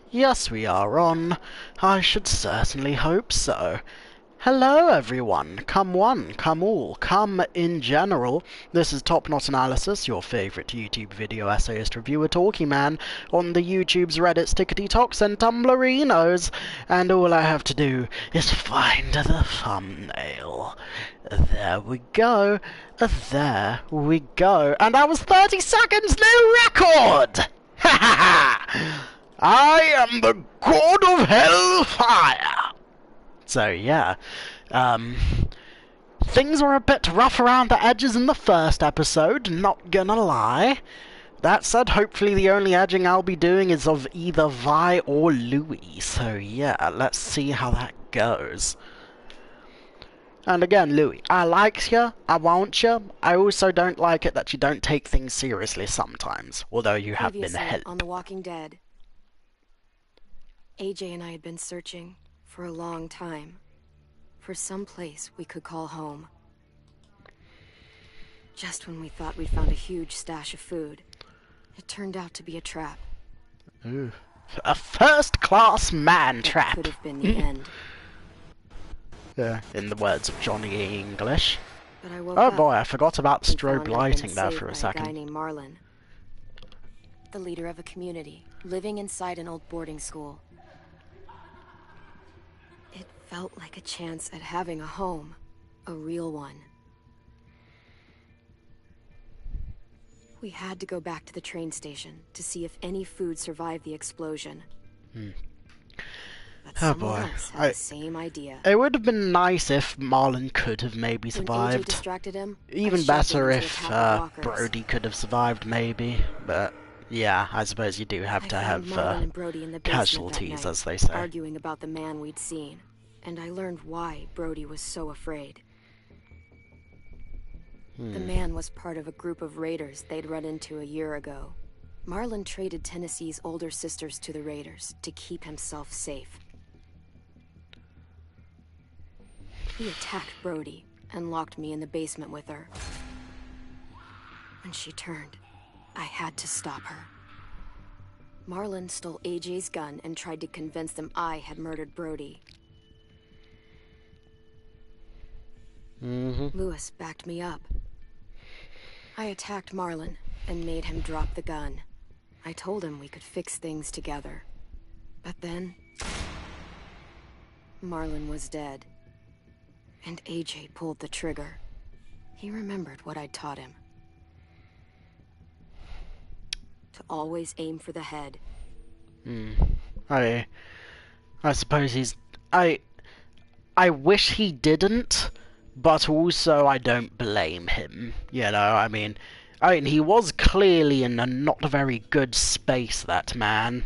Yes, we are on. I should certainly hope so. Hello, everyone. Come one, come all, come in general. This is Top Not Analysis, your favourite YouTube video essayist reviewer talkie man on the YouTube's Reddit's Tickety Talks and Tumblerinos. And all I have to do is find the thumbnail. There we go. There we go. And that was 30 seconds, new record! Ha ha ha! I am the god of hellfire! So yeah, things were a bit rough around the edges in the first episode, not gonna lie. That said, hopefully the only edging I'll be doing is of either Vi or Louis, so yeah, let's see how that goes. And again, Louis, I like you, I want you. I also don't like it that you don't take things seriously sometimes, although you have been helped. On The Walking Dead, AJ and I had been searching for a long time for some place we could call home. Just when we thought we'd found a huge stash of food, it turned out to be a trap. Ooh. A first-class man trap. Could have been the end. Yeah, in the words of Johnny English. But I woke Oh up boy, I forgot about strobe and lighting there saved for by a second. guy named Marlon, the leader of a community living inside an old boarding school. It felt like a chance at having a home, a real one. We had to go back to the train station to see if any food survived the explosion. But Oh someone boy, else had the same idea. It would have been nice if Marlon could have maybe When AJ survived. distracted him, I Even shoved him better into a if pack of walkers. Brody could have survived maybe, but yeah, I suppose you do have to found have Marlon and Brody in the basement casualties, that night, as they say. arguing about the man we'd seen, and I learned why Brody was so afraid. The man was part of a group of raiders they'd run into a year ago. Marlon traded Tennessee's older sisters to the raiders to keep himself safe. He attacked Brody and locked me in the basement with her. When she turned, I had to stop her. Marlon stole AJ's gun and tried to convince them I had murdered Brody. Lewis backed me up. I attacked Marlon and made him drop the gun. I told him we could fix things together. But then, Marlon was dead. And AJ pulled the trigger. He remembered what I'd taught him. To always aim for the head. I suppose he's... I wish he didn't, but also I don't blame him. You know, I mean, he was clearly in a not very good space, that man.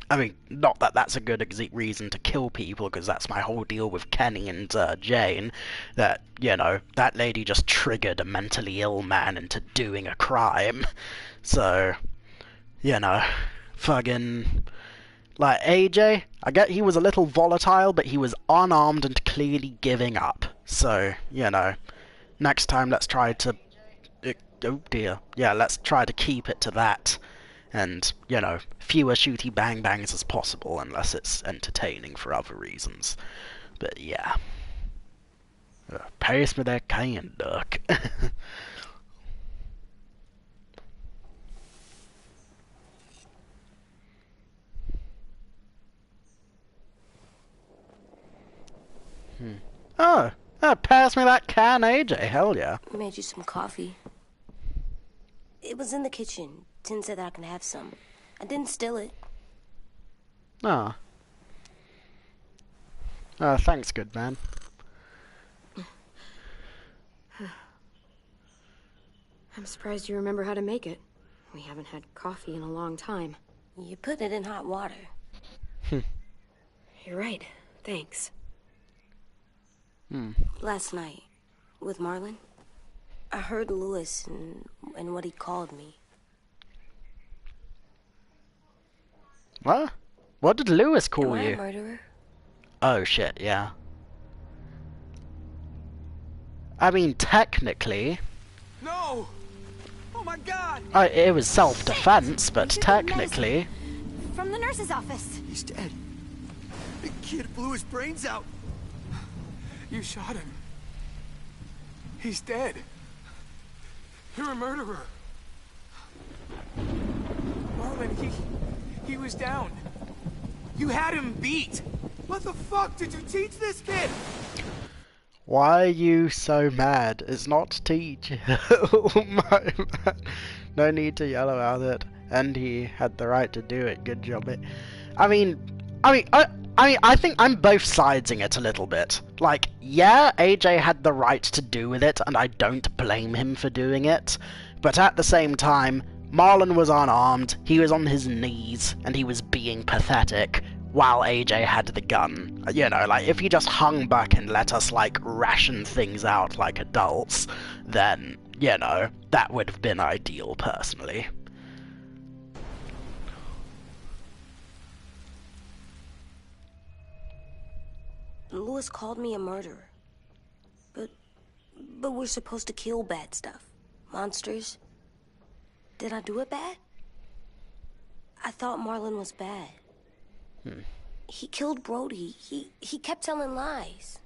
I mean, not that that's a good reason to kill people, because that's my whole deal with Kenny and Jane, that, you know, that lady just triggered a mentally ill man into doing a crime. So, you know, fucking... Like, AJ, I get he was a little volatile, but he was unarmed and clearly giving up. So, you know, next time let's try to... oh dear. Yeah, let's try to keep it to that. And, you know, fewer shooty bang-bangs as possible, unless it's entertaining for other reasons. But, yeah. Pass me that can, duck. Oh, pass me that can, AJ. Hell yeah. I made you some coffee. It was in the kitchen. Tin said that I can have some. I didn't steal it. Oh. Thanks, good man. I'm surprised you remember how to make it. We haven't had coffee in a long time. You put it in hot water. You're right. Thanks. Last night, with Marlon, I heard Lewis and what he called me. What? What did Lewis call Am I you? a murderer? Oh shit, yeah. I mean, technically... No! Oh my god! It was self-defense, but technically... from the nurse's office. He's dead. The kid blew his brains out. You shot him. He's dead. You're a murderer. Marlon, he was down. You had him beat. What the fuck did you teach this kid? Why are you so mad? It's not teach. Oh my man. No need to yell about it. And he had the right to do it. Good job, mate. I think I'm both sidesing it a little bit. Like, yeah, AJ had the right to do with it, and I don't blame him for doing it. But at the same time, Marlon was unarmed, he was on his knees, and he was being pathetic, while AJ had the gun. You know, like, if he just hung back and let us, like, ration things out like adults, then, you know, that would have been ideal, personally. Lewis called me a murderer. But we're supposed to kill bad stuff. Monsters. Did I do it bad? I thought Marlon was bad. He killed Brody. He kept telling lies.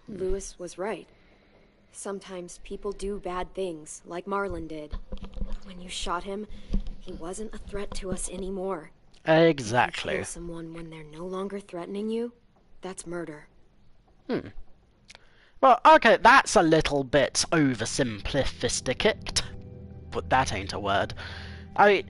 Lewis was right. Sometimes people do bad things, like Marlon did. When you shot him, he wasn't a threat to us anymore. Exactly. You kill someone when they're no longer threatening you, that's murder. Well, okay, that's a little bit oversimplified, but that ain't a word. I mean,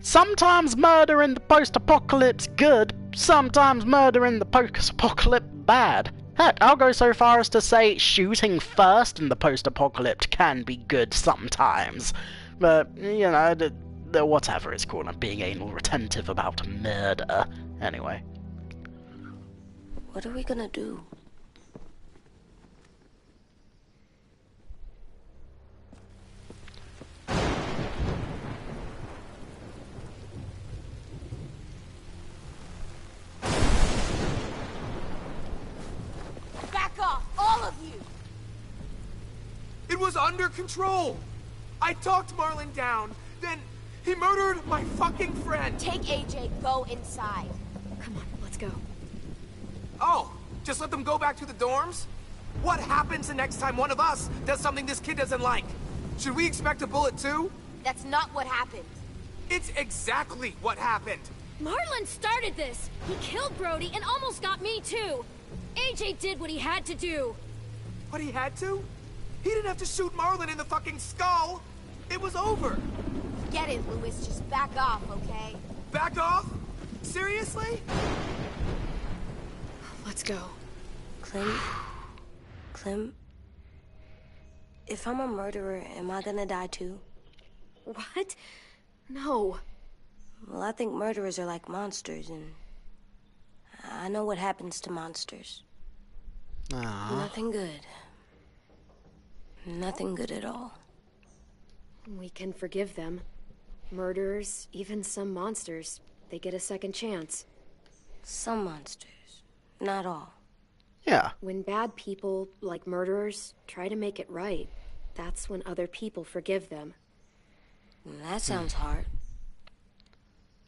sometimes murder in the post-apocalypse good, sometimes murder in the post-apocalypse bad. Heck, I'll go so far as to say shooting first in the post-apocalypse can be good sometimes. But, you know, the whatever it's called, I'm being anal retentive about murder. Anyway. What are we gonna do? Back off, all of you! It was under control. I talked Marlon down, then he murdered my fucking friend. Take AJ, go inside. Come on, let's go. Oh, just let them go back to the dorms? What happens the next time one of us does something this kid doesn't like? Should we expect a bullet too? That's not what happened. It's exactly what happened. Marlon started this! He killed Brody and almost got me too! AJ did what he had to do! But he had to? He didn't have to shoot Marlon in the fucking skull! It was over! Get it, Lewis. Just back off, okay? Back off? Seriously? Let's go. Clem, if I'm a murderer, am I gonna die too? What? No. Well, I think murderers are like monsters, and I know what happens to monsters. Nothing good. Nothing good at all. We can forgive them. Murderers, even some monsters, they get a second chance. Some monsters, not all. Yeah. When bad people, like murderers, try to make it right, that's when other people forgive them. That sounds hard.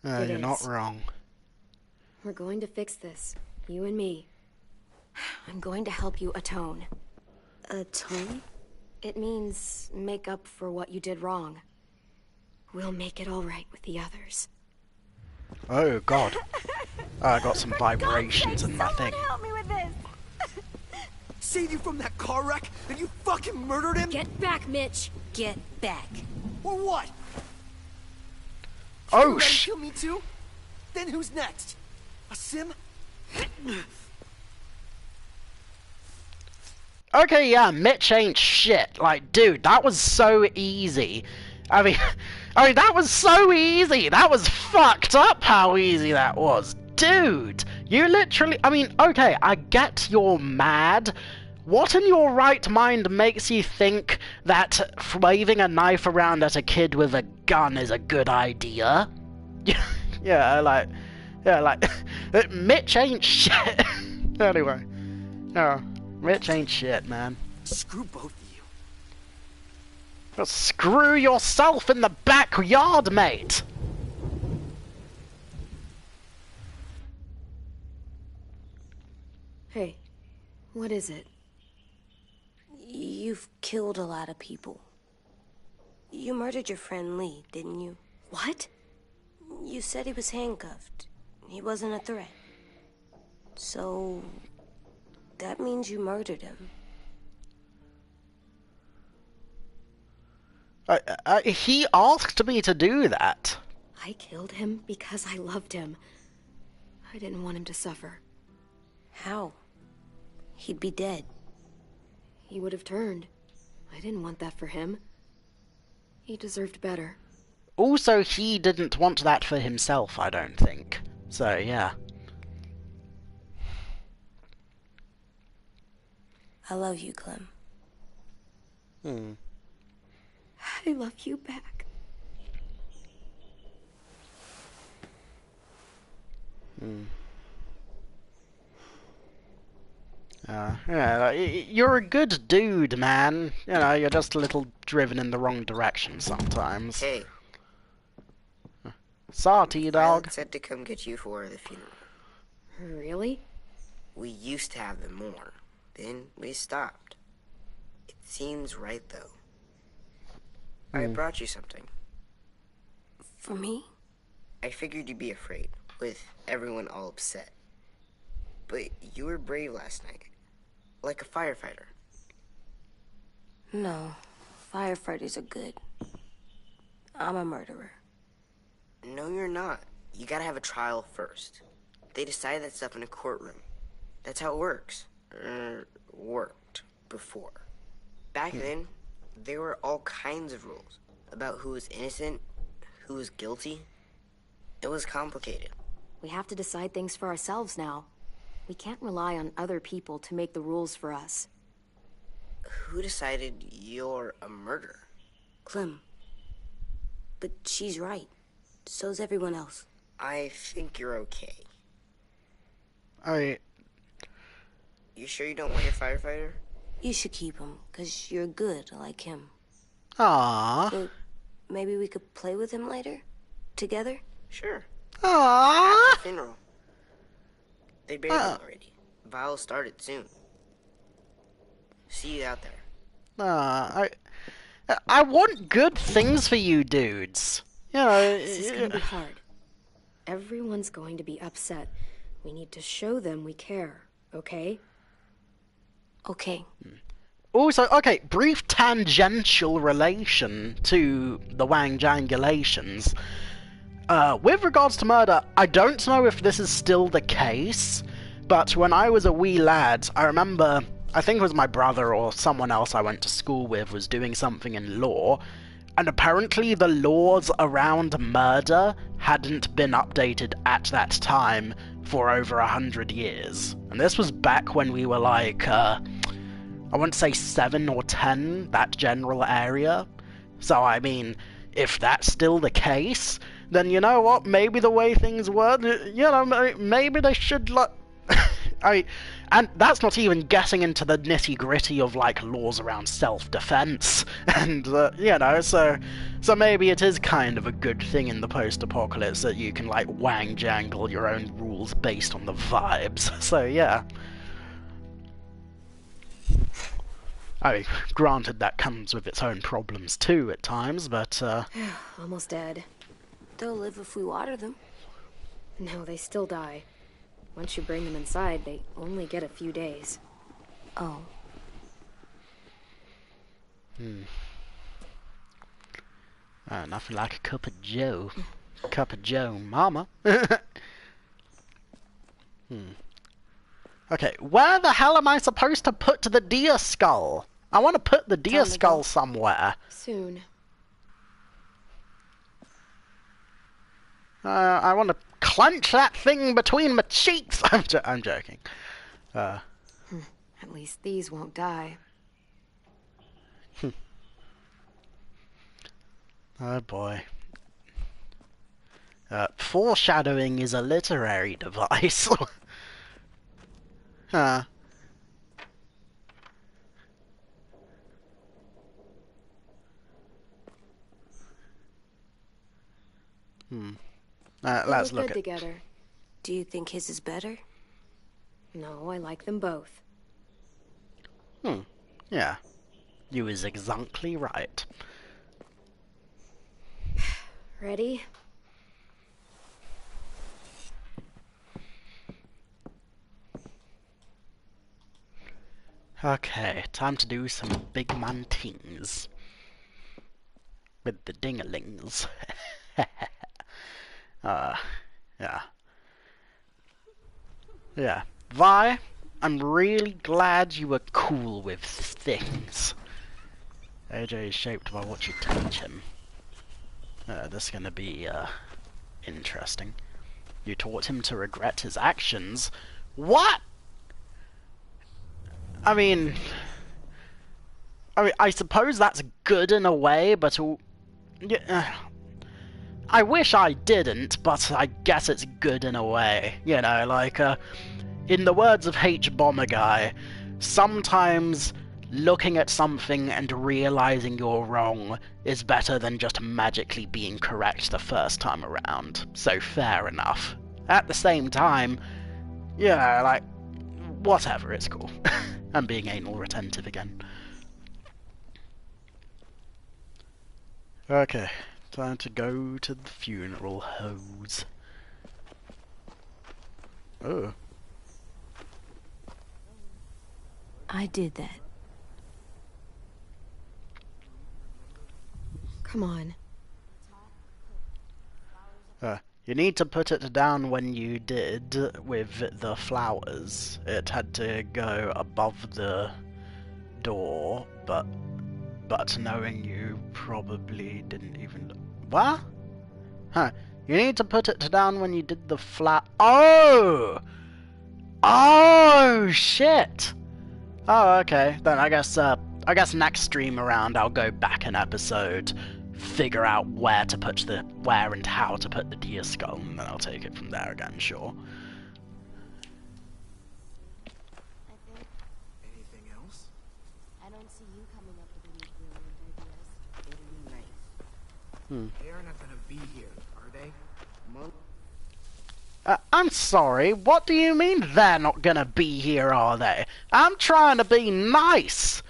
You're not wrong. We're going to fix this, you and me. I'm going to help you atone. Atone? It means make up for what you did wrong. We'll make it all right with the others. Oh god. I got some vibrations in my thing. Help me with this! Saved you from that car wreck, and you fucking murdered him? Get back, Mitch! Get back. Or what? Oh You let him sh- kill me too? Then who's next? A sim? Okay, yeah, Mitch ain't shit. Like, dude, that was so easy. I mean, that was so easy. That was fucked up how easy that was. Dude, you literally, I mean, okay, I get you're mad. What in your right mind makes you think that waving a knife around at a kid with a gun is a good idea? yeah, Mitch ain't shit. Anyway, no, Mitch ain't shit, man. Screw both of you. Well, screw yourself in the backyard, mate! Hey, what is it? You've killed a lot of people. You murdered your friend Lee, didn't you? What? You said he was handcuffed. He wasn't a threat. So... that means you murdered him. He asked me to do that. I killed him because I loved him. I didn't want him to suffer. How? He'd be dead. He would have turned. I didn't want that for him. He deserved better. Also, he didn't want that for himself, I don't think. So, yeah. I love you, Clem. I love you back. Yeah, you're a good dude, man. You know, you're just a little driven in the wrong direction sometimes. Hey, Sarty, dog. Violet said to come get you for the funeral. Really? We used to have them more. Then we stopped. It seems right, though. I brought you something. For me? I figured you'd be afraid, with everyone all upset. But you were brave last night. Like a firefighter. No. Firefighters are good. I'm a murderer. No, you're not. You gotta have a trial first. They decide that stuff in a courtroom. That's how it works. Worked before. Back then, there were all kinds of rules about who was innocent, who was guilty. It was complicated. We have to decide things for ourselves now. We can't rely on other people to make the rules for us. Who decided you're a murderer? Clem. But she's right. So's everyone else. I think you're okay. You sure you don't want your firefighter? You should keep him, 'cause you're good like him. Aww. But maybe we could play with him later? Together? Sure. Aww. After the funeral. They buried him already. Vile started soon. See you out there. I want good things for you dudes. You know, This is gonna be hard. Everyone's going to be upset. We need to show them we care, okay? Okay. Also, okay, brief tangential relation to the Wang Jangulations. With regards to murder, I don't know if this is still the case, but when I was a wee lad, I remember, I think it was my brother or someone else I went to school with was doing something in law, and apparently the laws around murder hadn't been updated at that time for over 100 years. And this was back when we were like, I want to say 7 or 10, that general area. So, I mean, if that's still the case, then you know what, maybe the way things were, you know, maybe they should, like, and that's not even getting into the nitty-gritty of, like, laws around self-defense, and, you know, so maybe it is kind of a good thing in the post-apocalypse that you can, like, wang-jangle your own rules based on the vibes, so yeah. Granted, that comes with its own problems too at times, but, Almost dead. They'll live if we water them. No, they still die. Once you bring them inside, they only get a few days. Oh. Nothing like a cup of joe. Cup of joe, mama. Okay, where the hell am I supposed to put the deer skull? I want to put the deer skull somewhere. Soon. I want to clench that thing between my cheeks. I'm joking. At least these won't die. Oh boy. Foreshadowing is a literary device. Let's They look good at... together. Do you think his is better? No, I like them both. Yeah. You is exactly right. Ready? Okay, time to do some big man things. With the dingalings. Yeah. Yeah. Vi, I'm really glad you were cool with things. AJ is shaped by what you teach him. This is gonna be, interesting. You taught him to regret his actions? What?! I mean, I suppose that's good in a way, but yeah, I wish I didn't, but I guess it's good in a way. You know, like, in the words of H. Bomber Guy, sometimes looking at something and realizing you're wrong is better than just magically being correct the first time around. So fair enough. At the same time, yeah, like, whatever, it's cool. I'm being anal retentive again. Okay, time to go to the funeral hose. Oh. I did that. Come on. You need to put it down when you did with the flowers. It had to go above the door, but knowing you probably didn't even... What? Huh. You need to put it down when you did the Oh! Oh, shit! Oh, okay. Then I guess next stream around I'll go back an episode, figure out where and how to put the deer skull, and then I'll take it from there again, sure. Anything else? I don't see you coming up with any brilliant ideas. It'll be nice. They are not gonna be here, are they? I'm sorry, what do you mean they're not gonna be here, are they? I'm trying to be nice!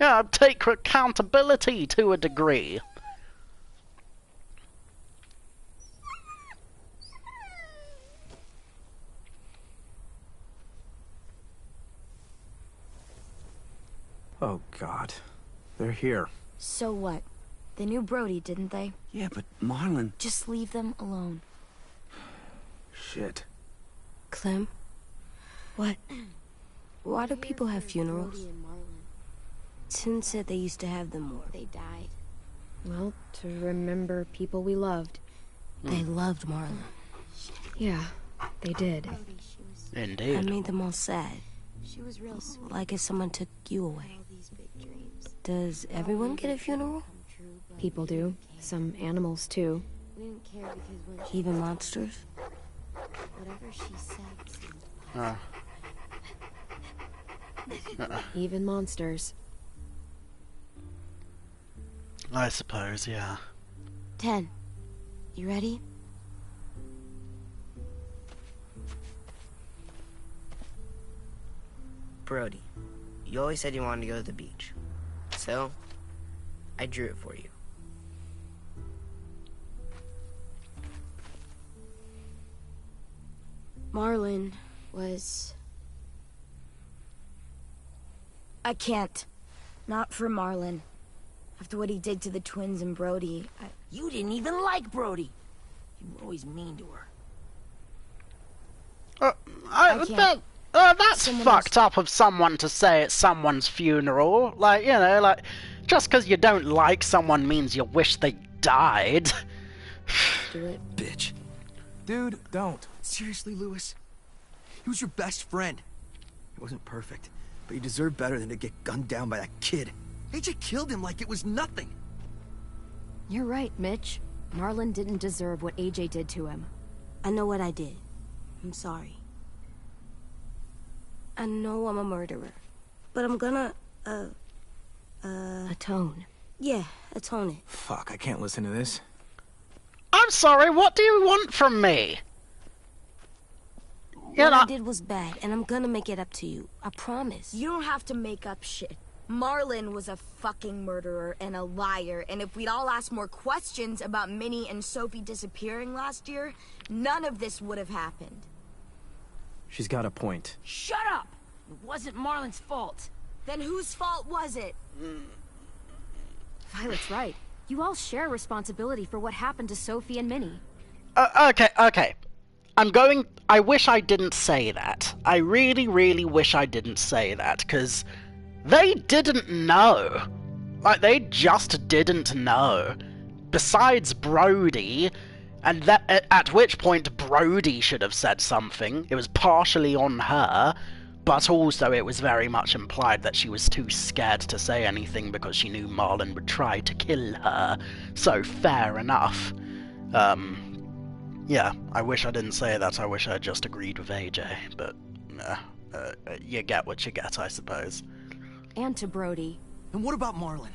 Yeah, take accountability to a degree. Oh, God. They're here. So what? They knew Brody, didn't they? Yeah, but Marlon... Just leave them alone. Shit. Clem? What? Why do people have funerals? Tin said they used to have them more. They died. Well, to remember people we loved. They loved Marlon. Yeah, they did. Indeed. I made them all sad. She was real sweet. Like if someone took you away. Does everyone get a funeral? People do. Some animals, too. Even monsters? Whatever she said. Even monsters. I suppose, yeah. 10. You ready? Brody, you always said you wanted to go to the beach. So, I drew it for you. Marlon was... I can't. Not for Marlon. After what he did to the twins and Brody, You didn't even like Brody. You were always mean to her. That's Someone fucked up of someone to say at someone's funeral. Like, you know, like, just because you don't like someone means you wish they died. Do it. Bitch. Dude, don't. Seriously, Lewis? He was your best friend. He wasn't perfect, but he deserved better than to get gunned down by that kid. AJ killed him like it was nothing. You're right, Mitch. Marlon didn't deserve what AJ did to him. I know what I did. I'm sorry. I know I'm a murderer. But I'm gonna, Atone. yeah, atone it. Fuck, I can't listen to this. I'm sorry, what do you want from me? What I did was bad, and I'm gonna make it up to you. I promise. You don't have to make up shit. Marlon was a fucking murderer and a liar, and if we'd all asked more questions about Minnie and Sophie disappearing last year, none of this would have happened. She's got a point. Shut up! It wasn't Marlon's fault. Then whose fault was it? Violet's right. You all share responsibility for what happened to Sophie and Minnie. Okay. I wish I didn't say that. I really, really wish I didn't say that, because they didn't know. Like, they just didn't know. Besides Brody, and that, at which point Brody should have said something. It was partially on her, but also it was very much implied that she was too scared to say anything because she knew Marlon would try to kill her. So, fair enough. Yeah, I wish I didn't say that. I wish I just agreed with AJ, but you get what you get, I suppose. And to Brody. And what about Marlon?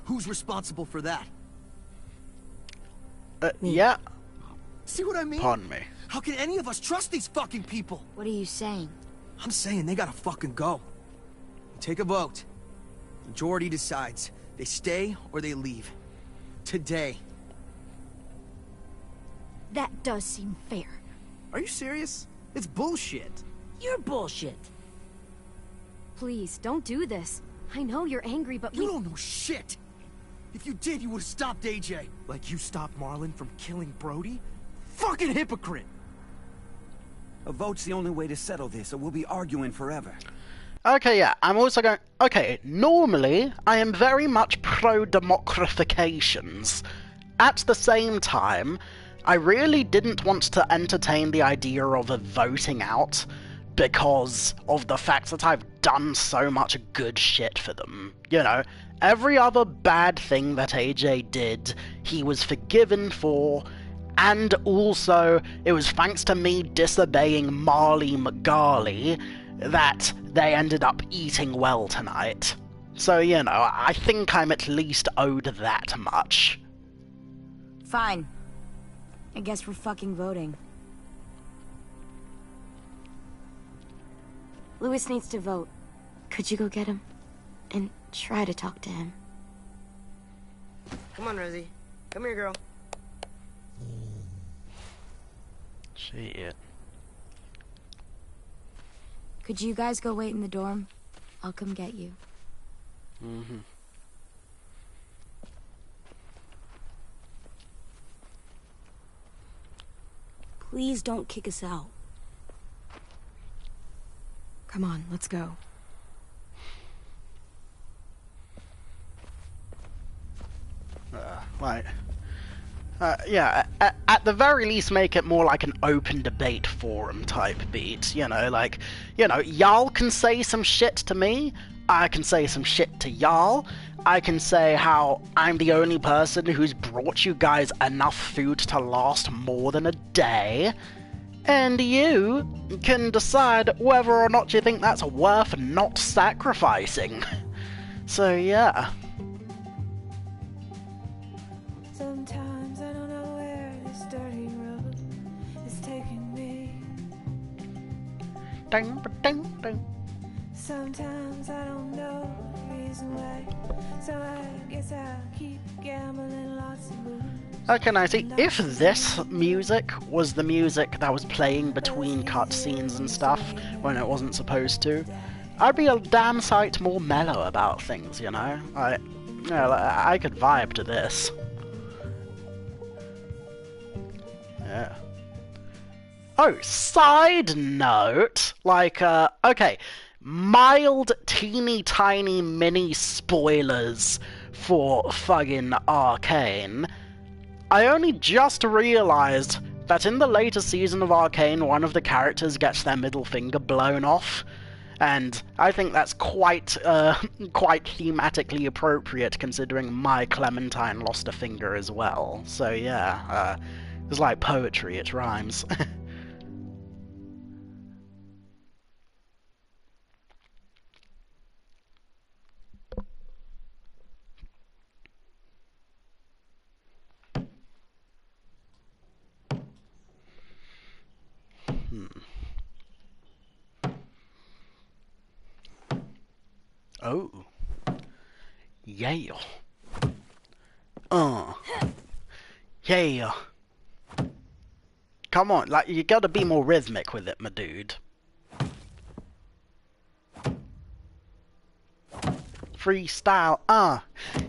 Who's responsible for that? Yeah. See what I mean? Pardon me. How can any of us trust these fucking people? What are you saying? I'm saying they gotta fucking go. Take a vote. Majority decides. They stay or they leave. Today. That does seem fair. Are you serious? It's bullshit. You're bullshit. Please, don't do this. I know you're angry, but You don't know shit! If you did, you would've stopped AJ. Like you stopped Marlon from killing Brody? Fucking hypocrite! A vote's the only way to settle this, or we'll be arguing forever. Okay, yeah, I'm also going... Okay, normally, I am very much pro-democratifications. At the same time, I really didn't want to entertain the idea of a voting out because of the fact that I've done so much good shit for them. You know, every other bad thing that AJ did, he was forgiven for, and also, it was thanks to me disobeying Marley McGarley that they ended up eating well tonight. So, you know, I think I'm at least owed that much. Fine. I guess we're fucking voting. Louis needs to vote. Could you go get him? And try to talk to him. Come on, Rosie. Come here, girl. Shit. Could you guys go wait in the dorm? I'll come get you. Mm-hmm. Please don't kick us out. Come on, let's go. Yeah, at the very least make it more like an open debate forum type beat, you know, like, you know, y'all can say some shit to me, I can say some shit to y'all, I can say how I'm the only person who's brought you guys enough food to last more than a day, and you can decide whether or not you think that's worth not sacrificing. So yeah. Sometimes I don't know where this dirty road is taking me. Ding, ding, ding. Sometimes I don't know the reason why, so I guess I'll keep gambling lots of moves. Okay, now see, if this music was the music that was playing between cutscenes and stuff when it wasn't supposed to, I'd be a damn sight more mellow about things, you know? I could vibe to this. Yeah. Oh, side note, like, okay, mild, teeny tiny mini spoilers for fucking Arcane. I only just realized that in the later season of Arcane, one of the characters gets their middle finger blown off, and I think that's quite thematically appropriate considering my Clementine lost a finger as well. So yeah, it's like poetry, it rhymes. Oh. Yeah. Yeah. Come on, like, you gotta be more rhythmic with it, my dude. Freestyle,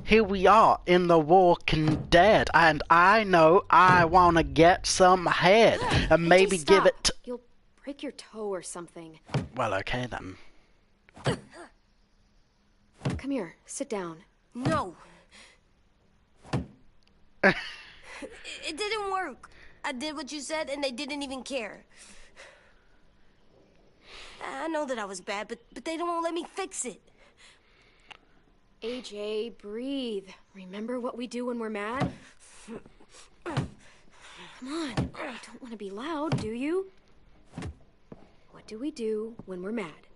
here we are in The Walking Dead, and I know I wanna get some head, and maybe give it... You'll break your toe or something. Well, okay then. Come here, sit down. No. It didn't work. I did what you said, and they didn't even care. I know that I was bad, but they don't let me fix it. AJ, breathe. Remember what we do when we're mad? Come on, you don't want to be loud, do you? What do we do when we're mad?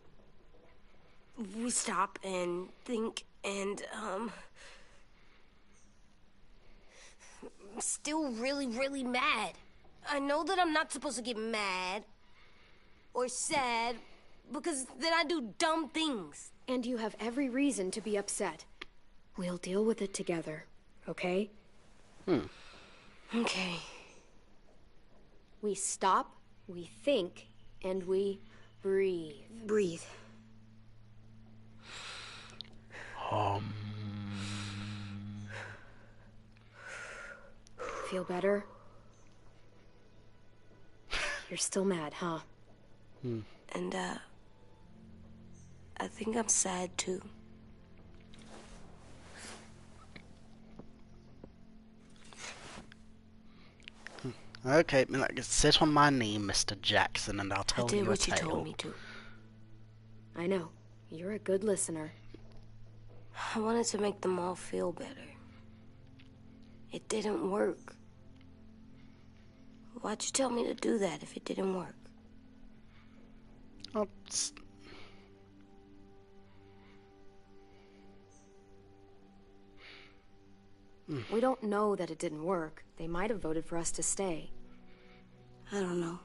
We stop and think and, I'm still really, really mad. I know that I'm not supposed to get mad or sad because then I do dumb things. And you have every reason to be upset. We'll deal with it together, okay? Okay. We stop, we think, and we breathe. Breathe. Feel better? You're still mad, huh? And, I think I'm sad, too. Okay, like, sit on my knee, Mr. Jackson, and I'll tell you a tale. I did what you told me to. I know. You're a good listener. I wanted to make them all feel better. It didn't work. Why'd you tell me to do that if it didn't work? Oops. We don't know that it didn't work. They might have voted for us to stay. I don't know.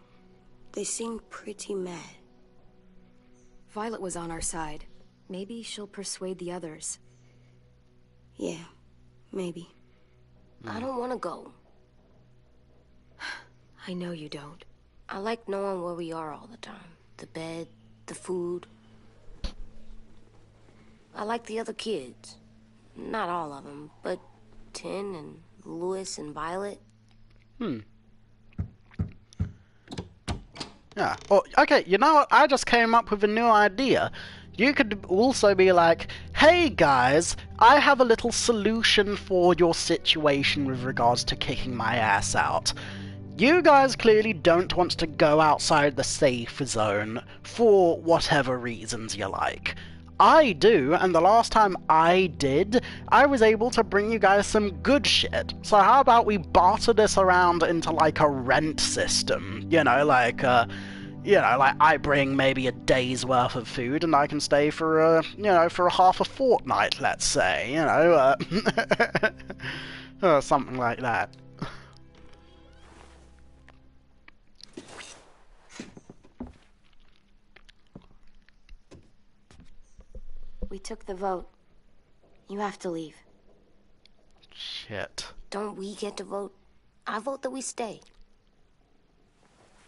They seemed pretty mad. Violet was on our side. Maybe she'll persuade the others. Yeah, maybe. I don't want to go. I know you don't. I like knowing where we are all the time. The bed, the food. I like the other kids. Not all of them, but Tin and Louis and Violet. Yeah. Oh, okay, you know what? I just came up with a new idea. You could also be like, hey guys, I have a little solution for your situation with regards to kicking my ass out. You guys clearly don't want to go outside the safe zone for whatever reasons you like. I do, and the last time I did, I was able to bring you guys some good shit. So how about we barter this around into like a rent system? You know, like I bring maybe a day's worth of food and I can stay for for half a fortnight, let's say, or something like that. We took the vote. You have to leave. Shit. Don't we get to vote? I vote that we stay.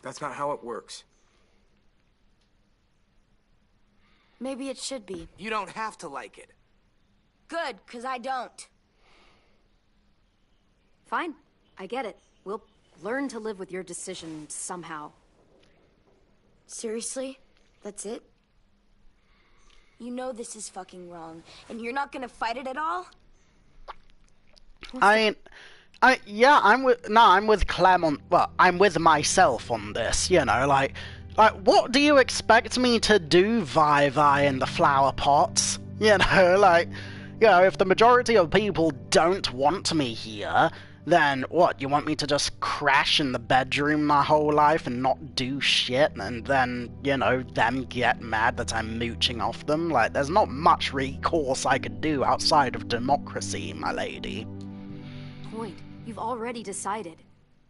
That's not how it works. Maybe it should be. You don't have to like it. Good, 'cause I don't. Fine. I get it. We'll learn to live with your decision somehow. Seriously? That's it? You know this is fucking wrong, and you're not gonna fight it at all? I'm with Clem on, well, I'm with myself on this, like, what do you expect me to do, Vi in the flower pots? If the majority of people don't want me here, then what, you want me to just crash in the bedroom my whole life and not do shit, and then, them get mad that I'm mooching off them? Like, there's not much recourse I could do outside of democracy, my lady. Point. You've already decided.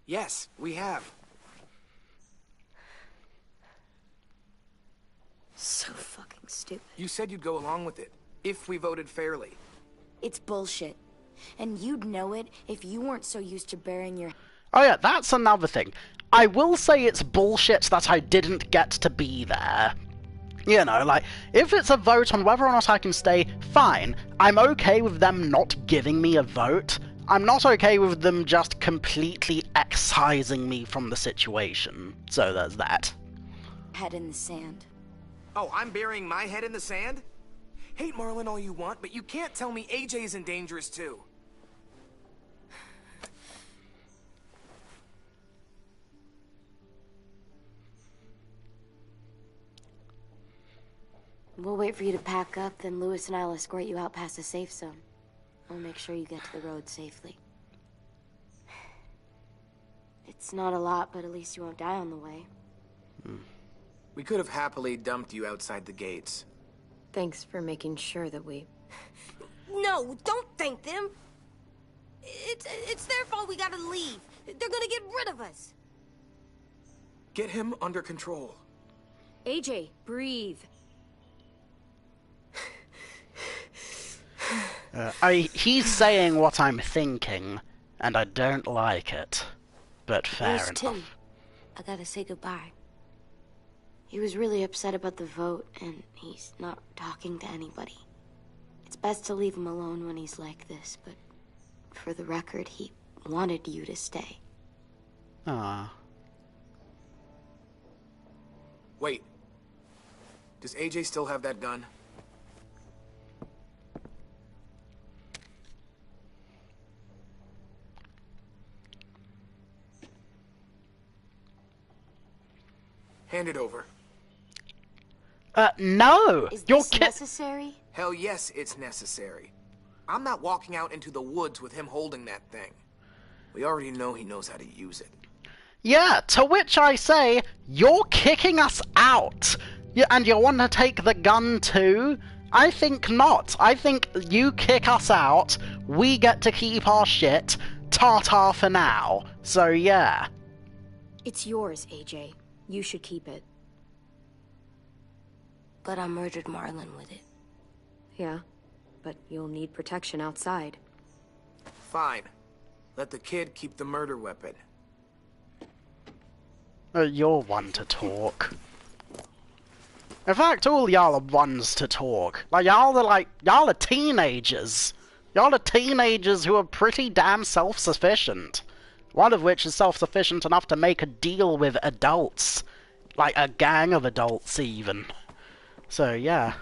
Yes, we have. So fucking stupid. You said you'd go along with it. If we voted fairly. It's bullshit. And you'd know it if you weren't so used to burying your... Oh yeah, that's another thing. I will say it's bullshit that I didn't get to be there. You know, like, if it's a vote on whether or not I can stay, fine. I'm okay with them not giving me a vote. I'm not okay with them just completely excising me from the situation. So there's that. Head in the sand. Oh, I'm burying my head in the sand? Hate Marlin all you want, but you can't tell me AJ isn't dangerous too. We'll wait for you to pack up, then Lewis and I'll escort you out past the safe zone. I'll make sure you get to the road safely. It's not a lot, but at least you won't die on the way. We could have happily dumped you outside the gates. Thanks for making sure that we... No, don't thank them. It's their fault we gotta leave. They're gonna get rid of us. Get him under control. AJ, breathe. He's saying what I'm thinking, and I don't like it. But fair Where's enough. Tim? I gotta say goodbye. He was really upset about the vote, and he's not talking to anybody. It's best to leave him alone when he's like this, but for the record, he wanted you to stay. Ah. Wait. Does AJ still have that gun? Hand it over. No! Is You're this necessary? Hell yes, it's necessary. I'm not walking out into the woods with him holding that thing. We already know he knows how to use it. Yeah, to which I say, you're kicking us out! And you want to take the gun too? I think not. I think you kick us out, we get to keep our shit, ta-ta for now. So yeah. It's yours, AJ. You should keep it. But I murdered Marlin with it. Yeah, but you'll need protection outside. Fine. Let the kid keep the murder weapon. You're one to talk. In fact, all y'all are ones to talk. Y'all are teenagers. Y'all are teenagers who are pretty damn self-sufficient. One of which is self-sufficient enough to make a deal with adults. Like a gang of adults, even. So, yeah.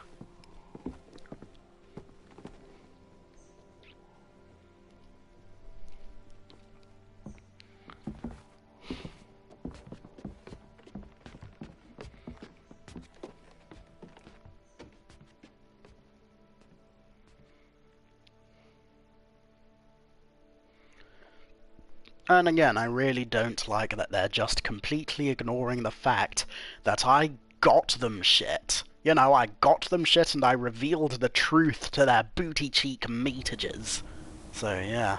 And again, I really don't like that they're just completely ignoring the fact that I got them shit. You know, I got them shit and I revealed the truth to their booty cheek meatages. So, yeah.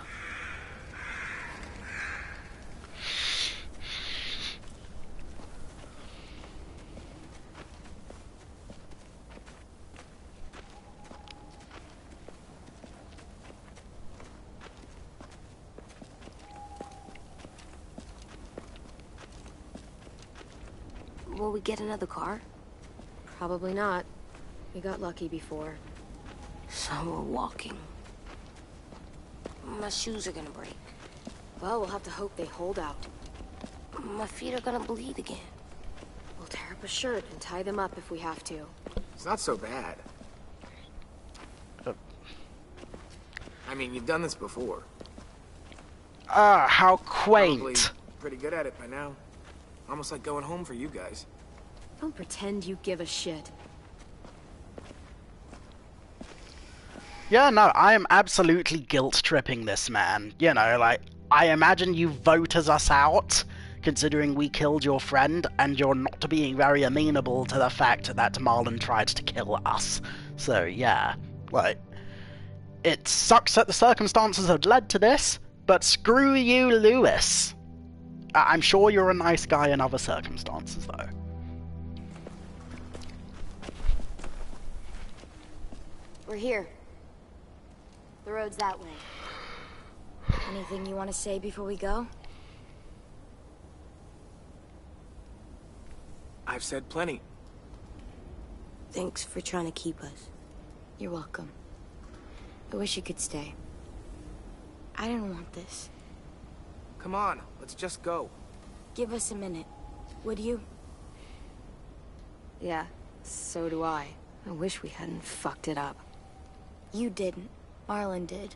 Will we get another car? Probably not. We got lucky before. So we're walking. My shoes are gonna break. Well, we'll have to hope they hold out. My feet are gonna bleed again. We'll tear up a shirt and tie them up if we have to. It's not so bad. I mean, you've done this before. Ah, how quaint. Probably pretty good at it by now. Almost like going home for you guys. Don't pretend you give a shit. Yeah, no, I am absolutely guilt-tripping this man. You know, like, I imagine you voted us out, considering we killed your friend, and you're not being very amenable to the fact that Marlin tried to kill us. So, yeah, like, it sucks that the circumstances have led to this, but screw you, Lewis. I'm sure you're a nice guy in other circumstances, though. We're here. The road's that way. Anything you want to say before we go? I've said plenty. Thanks for trying to keep us. You're welcome. I wish you could stay. I didn't want this. Come on, let's just go. Give us a minute, would you? Yeah, so do I. I wish we hadn't fucked it up. You didn't. Marlon did.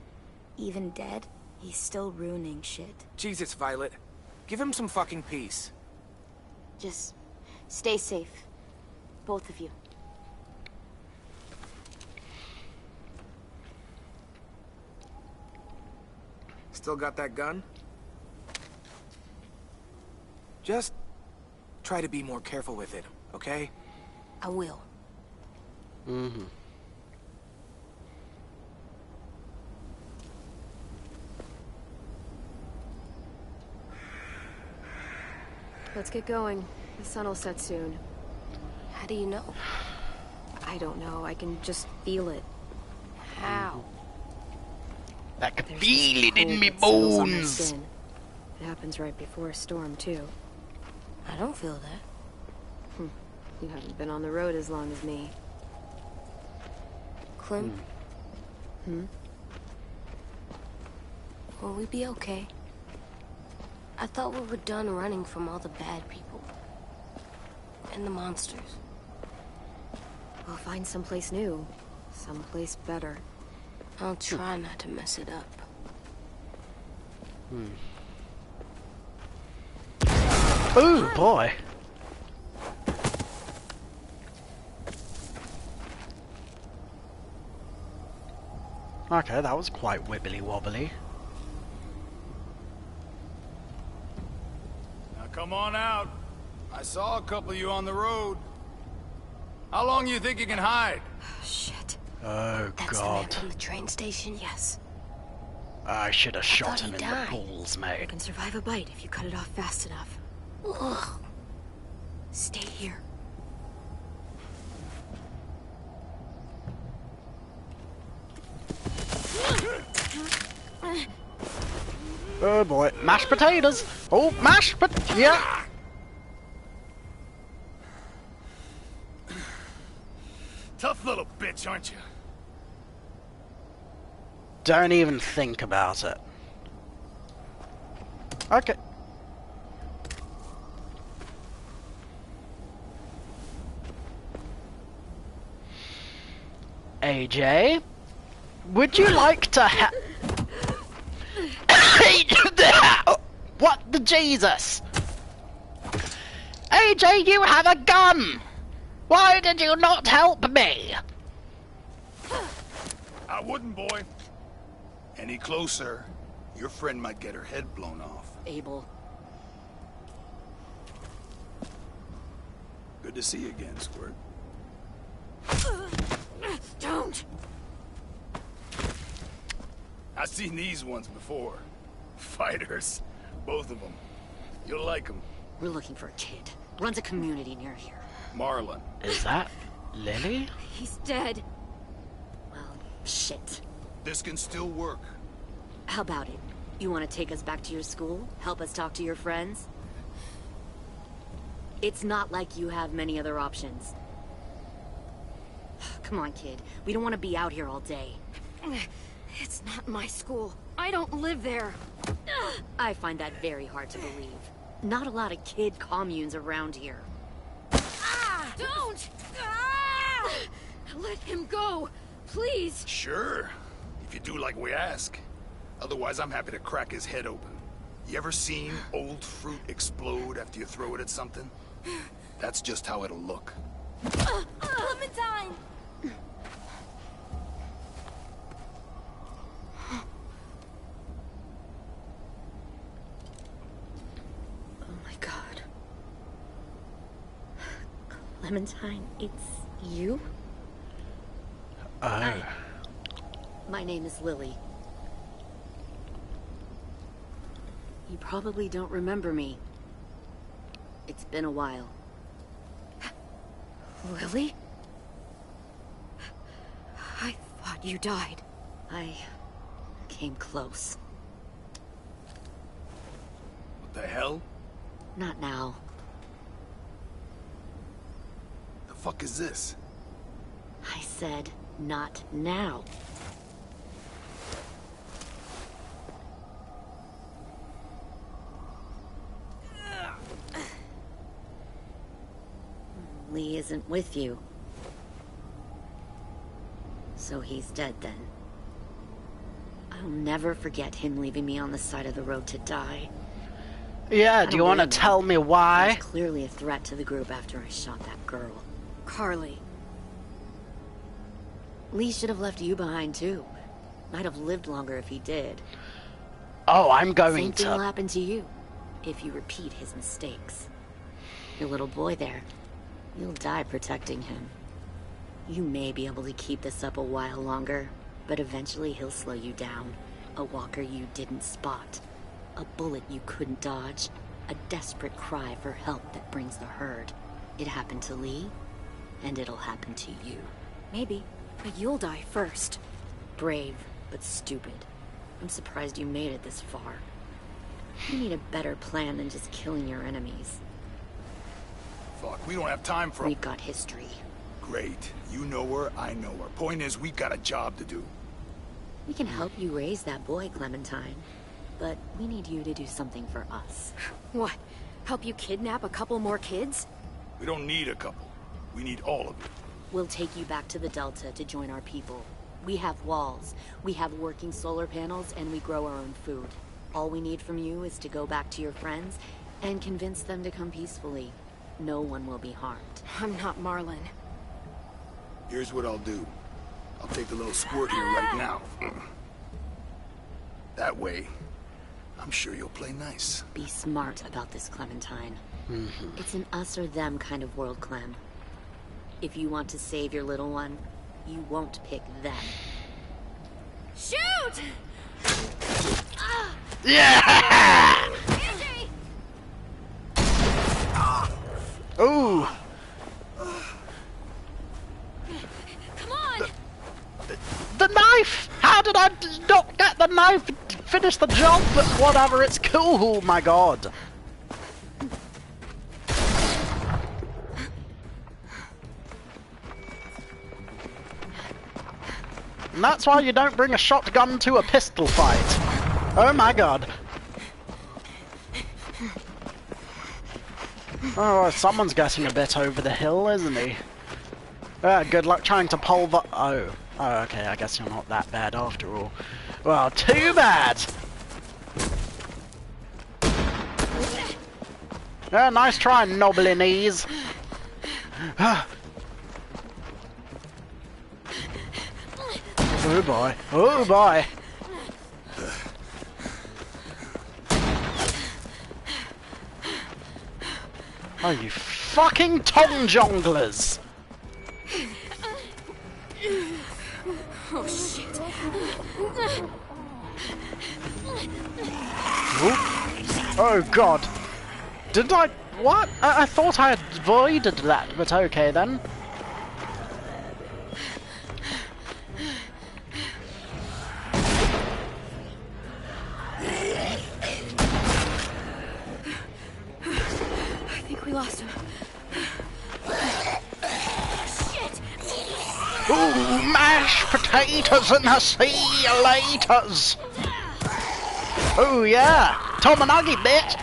Even dead, he's still ruining shit. Jesus, Violet. Give him some fucking peace. Just stay safe. Both of you. Still got that gun? Just try to be more careful with it, okay? I will. Mm-hmm. Let's get going. The sun will set soon. How do you know? I don't know. I can just feel it. How? I can There's feel this it in cold me that settles on my bones. skin. It happens right before a storm, too. I don't feel that. You haven't been on the road as long as me. Clem? Will we be okay? I thought we were done running from all the bad people. And the monsters. We'll find someplace new. Someplace better. I'll try not to mess it up. Oh boy. Okay, that was quite wibbly wobbly. Now come on out. I saw a couple of you on the road. How long you think you can hide? Shit. Oh That's the man god. from the train station? Yes. I should have shot thought him he in died. the balls, You mate. can survive a bite if you cut it off fast enough. Ugh. Stay here. Oh boy. Mashed potatoes! Oh, mashed pot- yeah! Tough little bitch, aren't you? Don't even think about it. Okay. AJ, would you like to What the Jesus? AJ, you have a gun! Why did you not help me? I wouldn't, boy. Any closer, your friend might get her head blown off. Abel. Good to see you again, Squirt. Don't! I've seen these ones before. Fighters. Both of them. You'll like them. We're looking for a kid. Runs a community near here. Marlon. Is that Lily? He's dead. Well, shit. This can still work. How about it? You want to take us back to your school? Help us talk to your friends? It's not like you have many other options. Come on, kid. We don't want to be out here all day. It's not my school. I don't live there. I find that very hard to believe. Not a lot of kid communes around here. Don't! Let him go, please. Sure. If you do like we ask. Otherwise, I'm happy to crack his head open. You ever seen old fruit explode after you throw it at something? That's just how it'll look. Clementine! Oh my god. Clementine, it's you? Oh. My name is Lily. You probably don't remember me. It's been a while. Lily? I thought You died. I came close. What the hell? Not now. The fuck is this? I said, not now. Lee isn't with you. So he's dead then. I'll never forget him leaving me on the side of the road to die. Yeah, do you want to tell me why? He was clearly a threat to the group after I shot that girl. Carly. Lee should have left you behind too. Might have lived longer if he did. Oh, I'm going Same thing will to... happen to you if you repeat his mistakes. Your little boy there, you'll die protecting him. You may be able to keep this up a while longer, but eventually he'll slow you down. A walker you didn't spot. A bullet you couldn't dodge. A desperate cry for help that brings the herd. It happened to Lee, and it'll happen to you. Maybe, but you'll die first. Brave, but stupid. I'm surprised you made it this far. You need a better plan than just killing your enemies. Fuck, we don't have time for... We've got history. Great. You know her, I know her. Point is, we've got a job to do. We can help you raise that boy, Clementine. But we need you to do something for us. What? Help you kidnap a couple more kids? We don't need a couple. We need all of you. We'll take you back to the Delta to join our people. We have walls, we have working solar panels, and we grow our own food. All we need from you is to go back to your friends and convince them to come peacefully. No one will be harmed. I'm not Marlon. Here's what I'll do. I'll take the little squirt here right now. That way, I'm sure you'll play nice. Be smart about this, Clementine. It's an us or them kind of world, Clem. If you want to save your little one, you won't pick them. Shoot! Yeah! AJ! Ooh! Come on! The knife! How did I not get the knife? Finish the job, but whatever, it's cool. Oh my god. And that's why you don't bring a shotgun to a pistol fight. Oh my god. Oh, someone's getting a bit over the hill, isn't he? Good luck trying to pulver... Oh, okay, I guess you're not that bad after all. Well, too bad! Yeah, nice try, knobbly knees. Oh boy, oh boy! Oh, you fucking tongue jonglers! Oh, shit. Oop. Oh god. Did I... What? I thought I had avoided that, but okay then. I think we lost him. Shit! Ooh, mashed potatoes and the sea laters! Oh yeah! Tomonagi, bitch!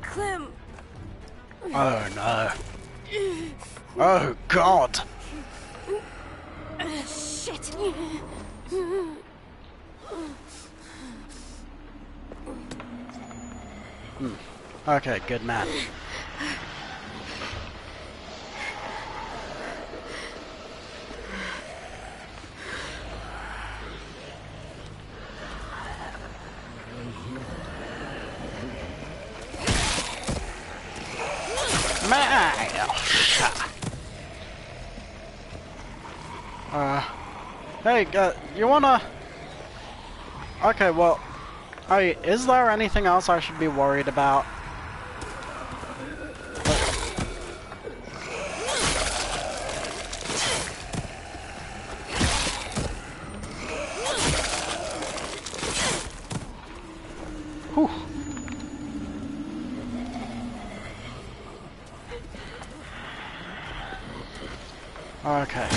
Clem! Oh no. Oh god. Shit! Okay, good man. Hey, you wanna... Okay, well... Hey, is there anything else I should be worried about? Okay.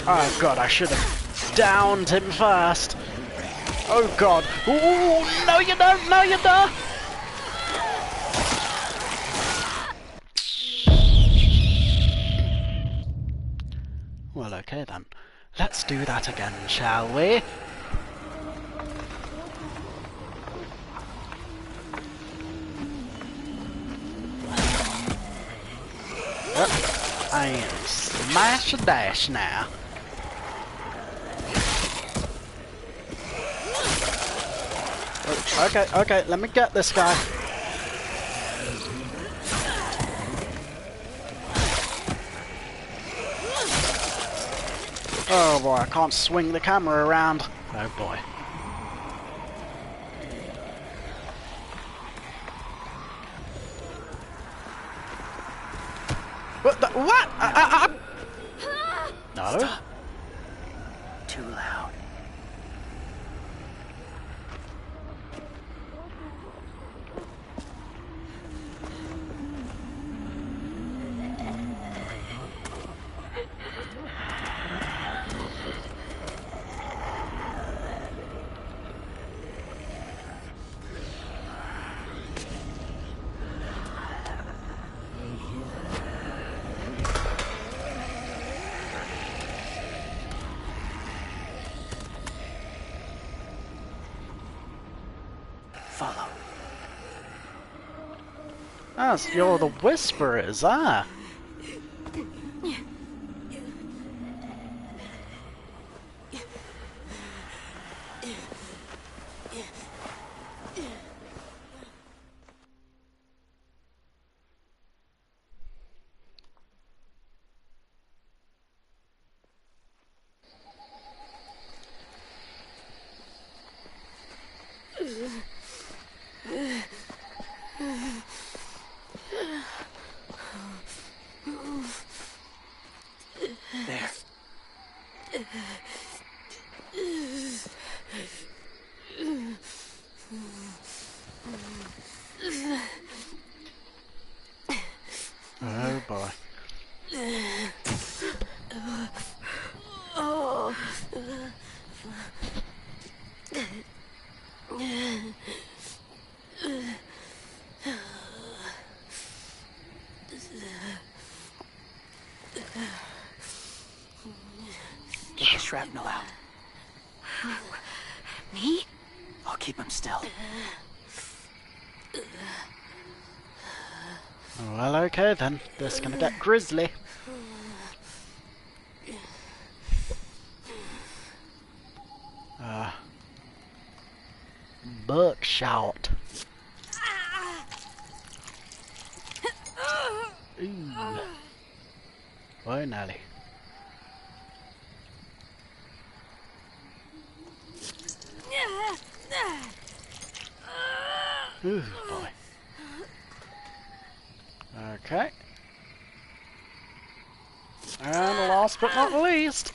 Oh god, I should have downed him first. Oh god. Ooh, no you don't, no you don't! Well, okay then. Let's do that again, shall we? Yep. And smash a dash now. Okay, okay, let me get this guy. Oh boy, I can't swing the camera around. Oh boy. What the, what? No. Stop. Too loud. Follow. Ah, so you're the Whisperers, ah. There. Oh boy. Get the shrapnel out. Me? I'll keep him still. Well, okay then. This is gonna get grisly. Buckshot. Ooh. Boy, Nelly. Ooh, boy. Okay. And last but not least.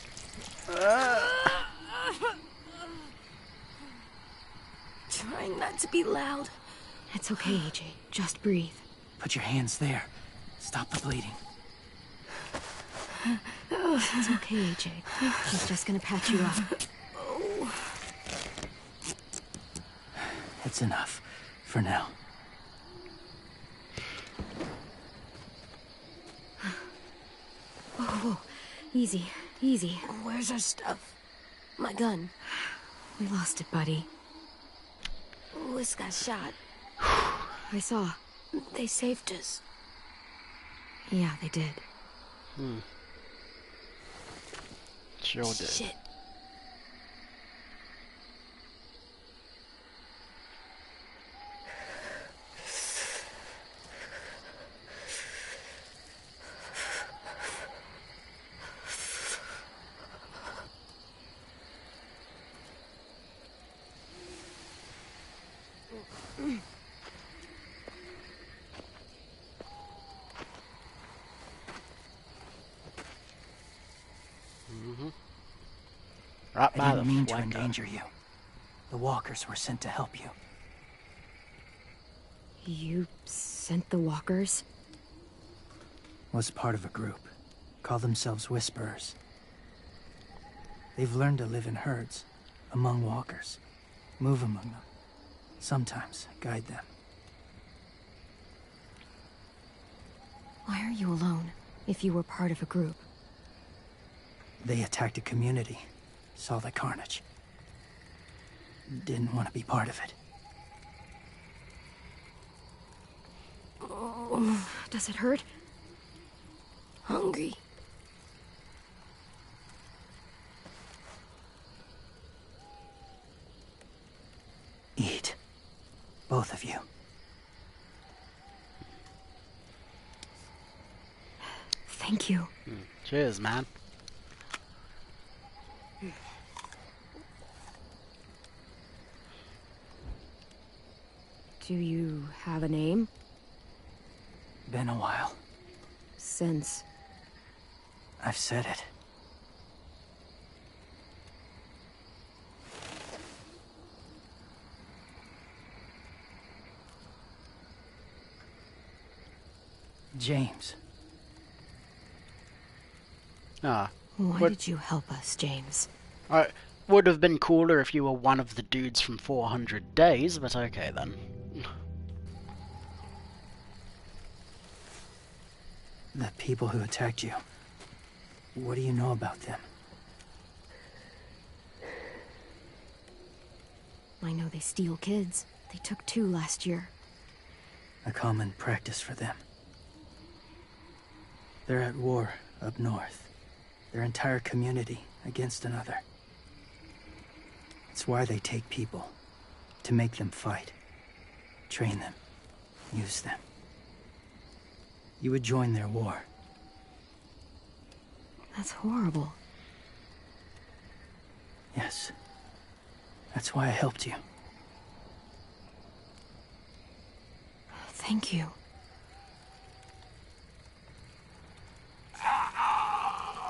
Trying not to be loud. It's okay, AJ. Just breathe. Put your hands there. Stop the bleeding. It's okay, AJ. He's just gonna patch you up. It's enough. For now. Whoa, whoa. Easy, easy. Where's our stuff? My gun. We lost it, buddy. Lewis got shot. I saw. They saved us. Yeah, they did. Sure did. Shit. Right I by didn't the mean to flanker. endanger you. The walkers were sent to help you. You sent the walkers? Was part of a group. Call themselves Whisperers. They've learned to live in herds, among walkers. Move among them. Sometimes guide them. Why are you alone, if you were part of a group? They attacked a community. Saw the carnage. Didn't want to be part of it. Oh, does it hurt? Hungry. Eat. Both of you. Thank you. Cheers, man. Do you have a name? Been a while. Since... I've said it. James. Ah. Why did you help us, James? Would have been cooler if you were one of the dudes from 400 Days, but okay then. The people who attacked you. What do you know about them? I know they steal kids. They took 2 last year. A common practice for them. They're at war up north. Their entire community against another. It's why they take people. To make them fight. Train them. Use them. You would join their war. That's horrible. Yes. That's why I helped you. Thank you.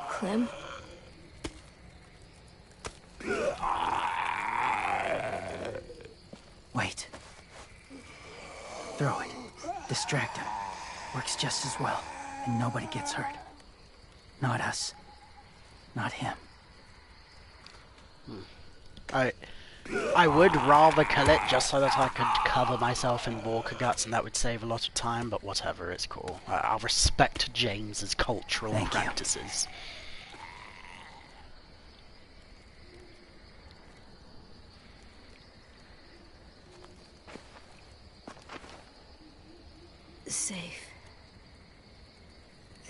Clem? Wait. Throw it. Distract him. Works just as well, and nobody gets hurt. Not us. Not him. I would rather kill it just so that I could cover myself in walker guts, and that would save a lot of time, but whatever, it's cool. I'll respect James's cultural practices. Safe.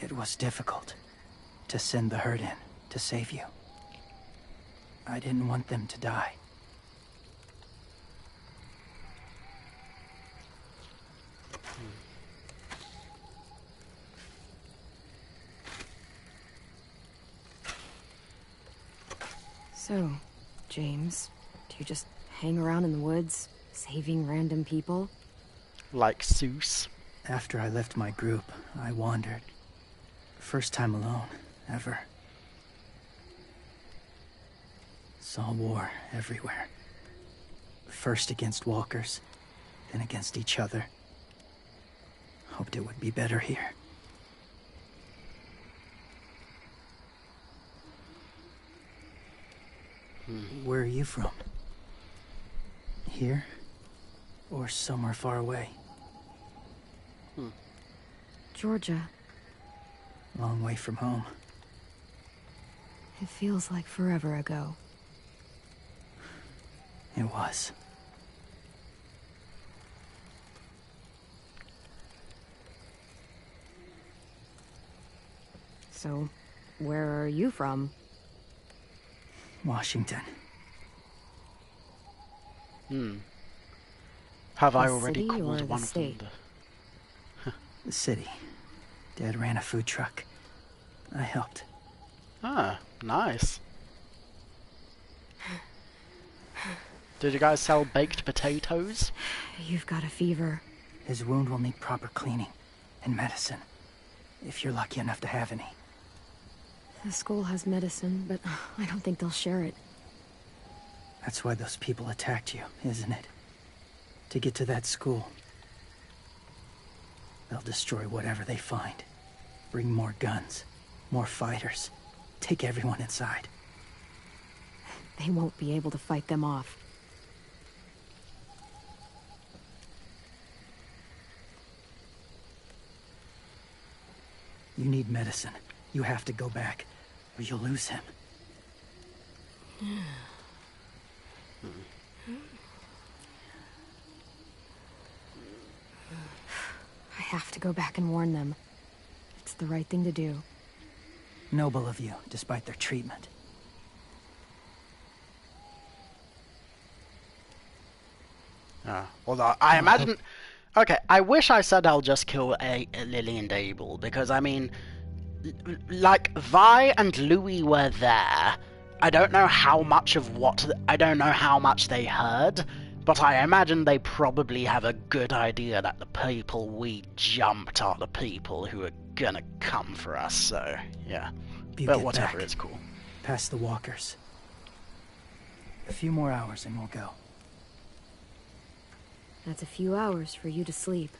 It was difficult to send the herd in to save you. I didn't want them to die. So, James, do you just hang around in the woods, saving random people? Like Seuss? After I left my group, I wandered. First time alone, ever. Saw war everywhere. First against walkers, then against each other. Hoped it would be better here. Where are you from? Here? Or somewhere far away? Georgia. Long way from home. It feels like forever ago. It was. So, where are you from? Washington. Have I The already city or called the one of state? them? The city. Dad ran a food truck. I helped. Ah, nice. Did you guys sell baked potatoes? You've got a fever. His wound will need proper cleaning and medicine. If you're lucky enough to have any. The school has medicine, but I don't think they'll share it. That's why those people attacked you, isn't it? To get to that school. They'll destroy whatever they find. Bring more guns, more fighters. Take everyone inside. They won't be able to fight them off. You need medicine. You have to go back, or you'll lose him. I have to go back and warn them. It's the right thing to do. Noble of you, despite their treatment. Although, I imagine... Okay, I wish I said I'll just kill Lily and Abel, because, I mean... Like, Vi and Louis were there. I don't know how much of what... I don't know how much they heard, but I imagine they probably have a good idea that the people we jumped are the people who are gonna come for us, so, yeah. But whatever, it's cool. Past the walkers. A few more hours and we'll go. That's a few hours for you to sleep.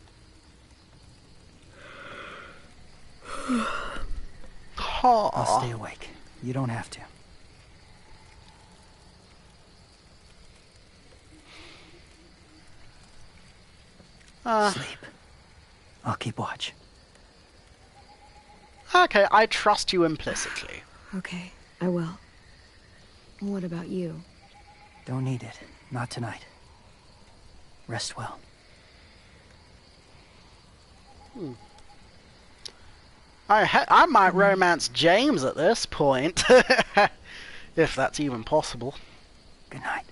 I'll stay awake. You don't have to. Sleep. I'll keep watch. Okay, I trust you implicitly. Okay, I will. What about you? Don't need it. Not tonight. Rest well. I might romance James at this point. If that's even possible. Good night.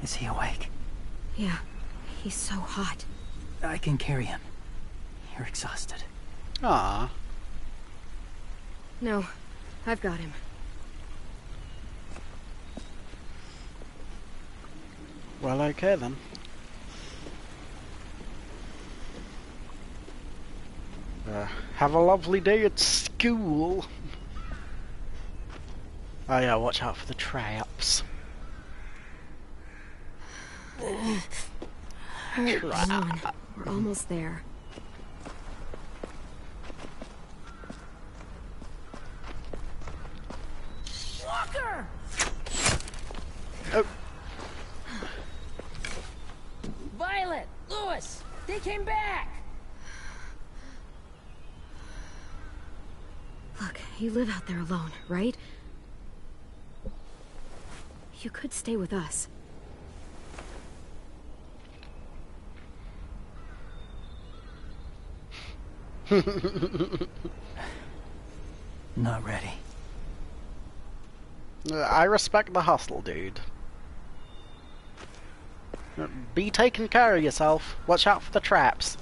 Is he awake? Yeah, he's so hot. I can carry him. You're exhausted. Ah. No, I've got him. Well, okay then. Have a lovely day at school. Oh yeah, watch out for the traps. Hurry, come on. We're almost there. Walker! Oh. Violet! Lewis! They came back! Look, you live out there alone, right? You could stay with us. Not ready. I respect the hustle, dude. Be taking care of yourself. Watch out for the traps.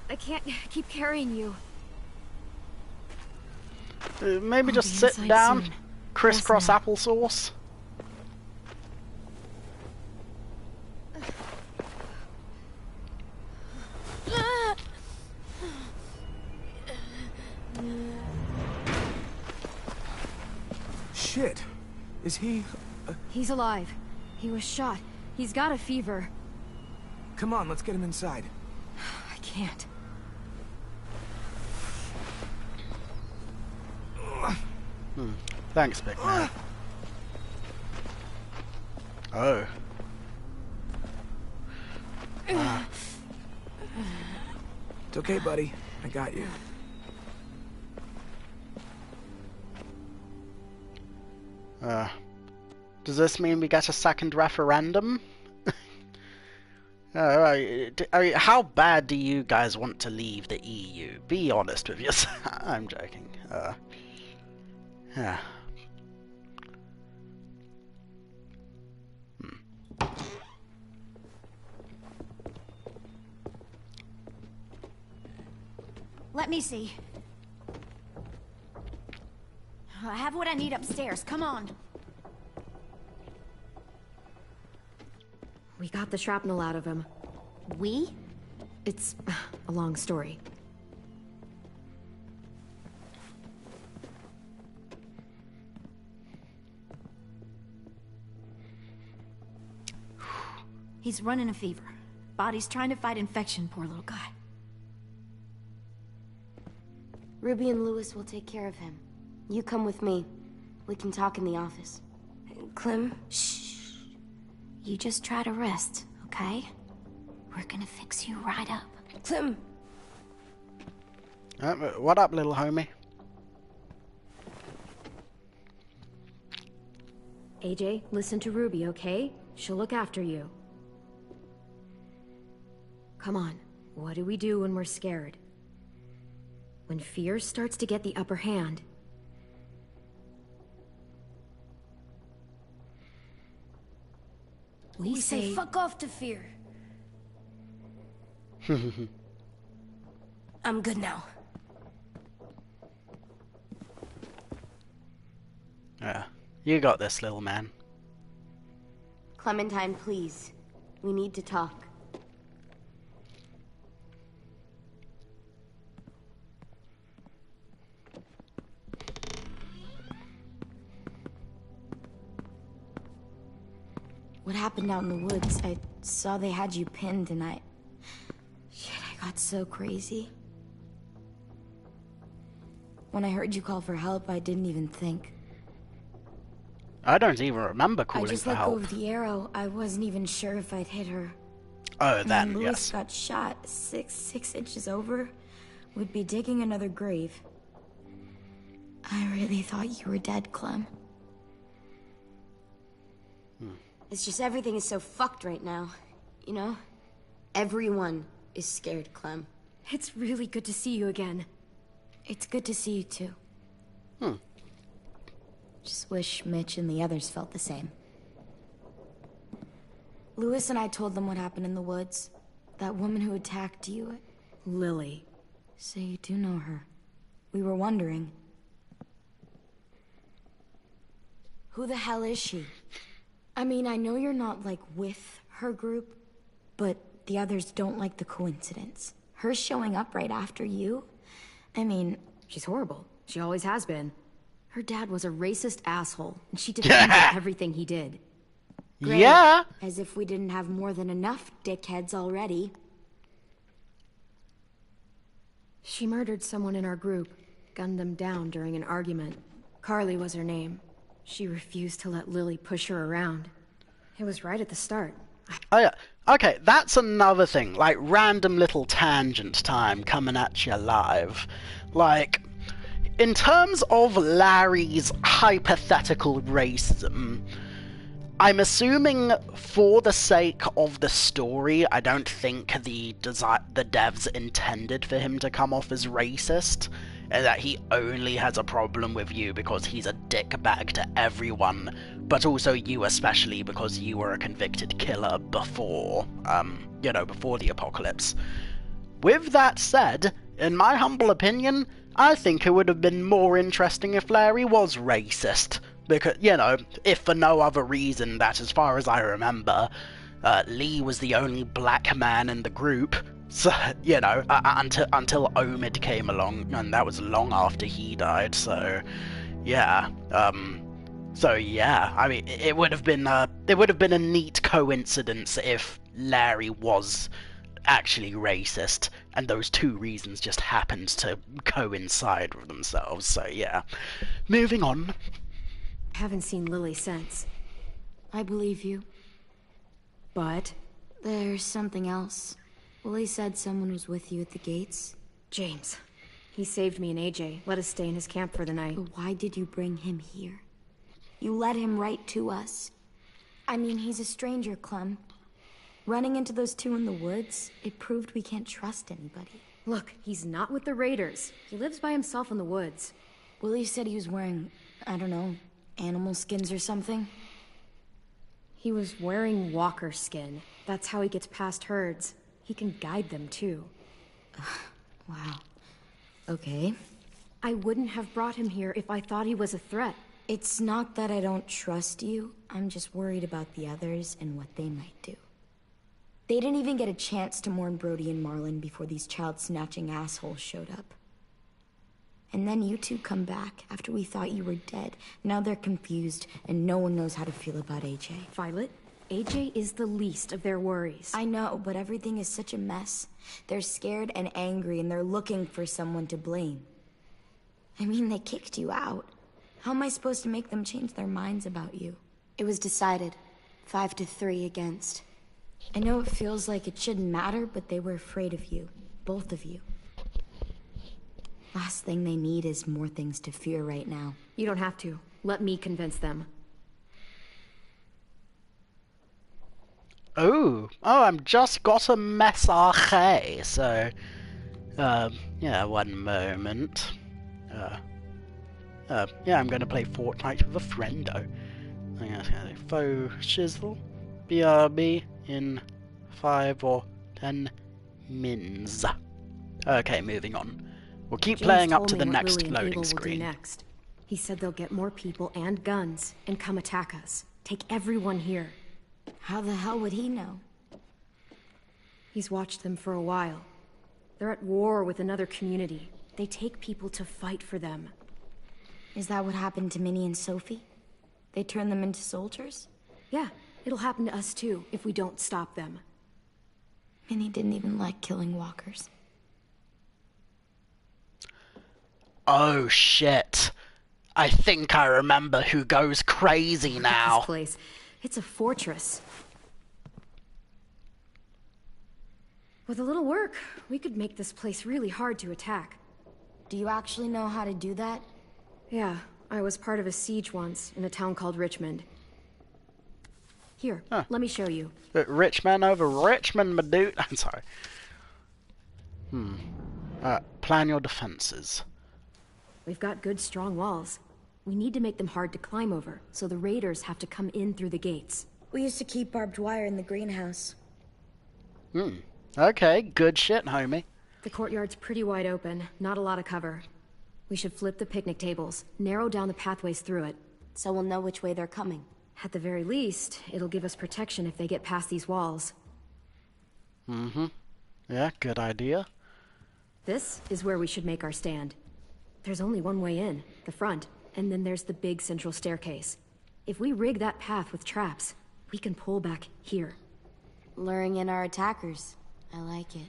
I can't keep carrying you. Maybe I'll just be sit inside down, soon. crisscross Yes, applesauce. Shit. Is he... He's alive. He was shot. He's got a fever. Come on, let's get him inside. I can't. Thanks, big man. Oh. It's okay, buddy. I got you. Does this mean we get a second referendum? How bad do you guys want to leave the EU? Be honest with yourself. I'm joking. Yeah. Let me see. I have what I need upstairs. Come on. We got the shrapnel out of him. We? It's a long story. He's running a fever. Body's trying to fight infection, poor little guy. Ruby and Lewis will take care of him. You come with me. We can talk in the office. Clem? Shh. You just try to rest, okay? We're gonna fix you right up. Clem! What up, little homie? AJ, listen to Ruby, okay? She'll look after you. Come on. What do we do when we're scared? When fear starts to get the upper hand. We say fuck off to fear. I'm good now. Yeah, you got this, little man. Clementine, please. We need to talk. What happened out in the woods? I saw they had you pinned and Shit, I got so crazy. When I heard you call for help, I didn't even think. I don't even remember calling I just for let help. go of the arrow. I wasn't even sure if I'd hit her. Oh, And then, when Lewis yes. got shot 6 inches over, we'd be digging another grave. I really thought you were dead, Clem. It's just everything is so fucked right now. You know? Everyone is scared, Clem. It's really good to see you again. It's good to see you too. Hmm. Just wish Mitch and the others felt the same. Lewis and I told them what happened in the woods. That woman who attacked you. Lily. So you do know her. We were wondering. Who the hell is she? I mean, I know you're not, like, with her group, but the others don't like the coincidence. Her showing up right after you? I mean... She's horrible. She always has been. Her dad was a racist asshole, and she defended everything he did. Great. Yeah! As if we didn't have more than enough dickheads already. She murdered someone in our group, gunned them down during an argument. Carly was her name. She refused to let Lily push her around. It was right at the start. Oh yeah. Okay, that's another thing. Like, random little tangent time coming at you live. Like, in terms of Larry's hypothetical racism, I'm assuming for the sake of the story, I don't think the devs intended for him to come off as racist, and that he only has a problem with you because he's a dickbag to everyone, but also you especially because you were a convicted killer before, before the apocalypse. With that said, in my humble opinion, I think it would have been more interesting if Larry was racist. Because, if for no other reason that, as far as I remember, Lee was the only black man in the group. So, until Omid came along, and that was long after he died, so, yeah. I mean, it would have been a neat coincidence if Larry was actually racist, and those two reasons just happened to coincide with themselves, so yeah. Moving on. Haven't seen Lily since. I believe you. But? There's something else. Lily said someone was with you at the gates. James. He saved me and AJ. Let us stay in his camp for the night. But why did you bring him here? You led him right to us. I mean, he's a stranger, Clem. Running into those two in the woods, it proved we can't trust anybody. Look, he's not with the Raiders. He lives by himself in the woods. Willie said he was wearing, I don't know, animal skins or something. He was wearing walker skin. That's how he gets past herds. He can guide them, too. Wow. Okay. I wouldn't have brought him here if I thought he was a threat. It's not that I don't trust you. I'm just worried about the others and what they might do. They didn't even get a chance to mourn Brody and Marlon before these child-snatching assholes showed up. And then you two come back after we thought you were dead. Now they're confused, and no one knows how to feel about AJ. Violet, AJ is the least of their worries. I know, but everything is such a mess. They're scared and angry, and they're looking for someone to blame. I mean, they kicked you out. How am I supposed to make them change their minds about you? It was decided. 5-3 against. I know it feels like it shouldn't matter, but they were afraid of you. Both of you. Last thing they need is more things to fear right now. You don't have to. Let me convince them. Oh, I'm just got a message. So, yeah, one moment. Yeah, I'm gonna play Fortnite with a friendo. I'm gonna say faux shizzle, BRB in 5 or 10 mins. Okay, moving on. We'll keep playing up to the next loading screen. Next. He said they'll get more people and guns and come attack us. Take everyone here. How the hell would he know? He's watched them for a while. They're at war with another community. They take people to fight for them. Is that what happened to Minnie and Sophie? They turned them into soldiers? Yeah, it'll happen to us too if we don't stop them. Minnie didn't even like killing walkers. Oh shit. I think I remember who goes crazy now. This place. It's a fortress. With a little work, we could make this place really hard to attack. Do you actually know how to do that? Yeah, I was part of a siege once in a town called Richmond. Here, let me show you. Richmond over Richmond, my dude. I'm sorry. Plan your defenses. We've got good, strong walls. We need to make them hard to climb over, so the raiders have to come in through the gates. We used to keep barbed wire in the greenhouse. Okay, good shit, homie. The courtyard's pretty wide open, not a lot of cover. We should flip the picnic tables, narrow down the pathways through it. So we'll know which way they're coming. At the very least, it'll give us protection if they get past these walls. Yeah, good idea. This is where we should make our stand. There's only one way in, the front, and then there's the big central staircase. If we rig that path with traps, we can pull back here. Luring in our attackers. I like it.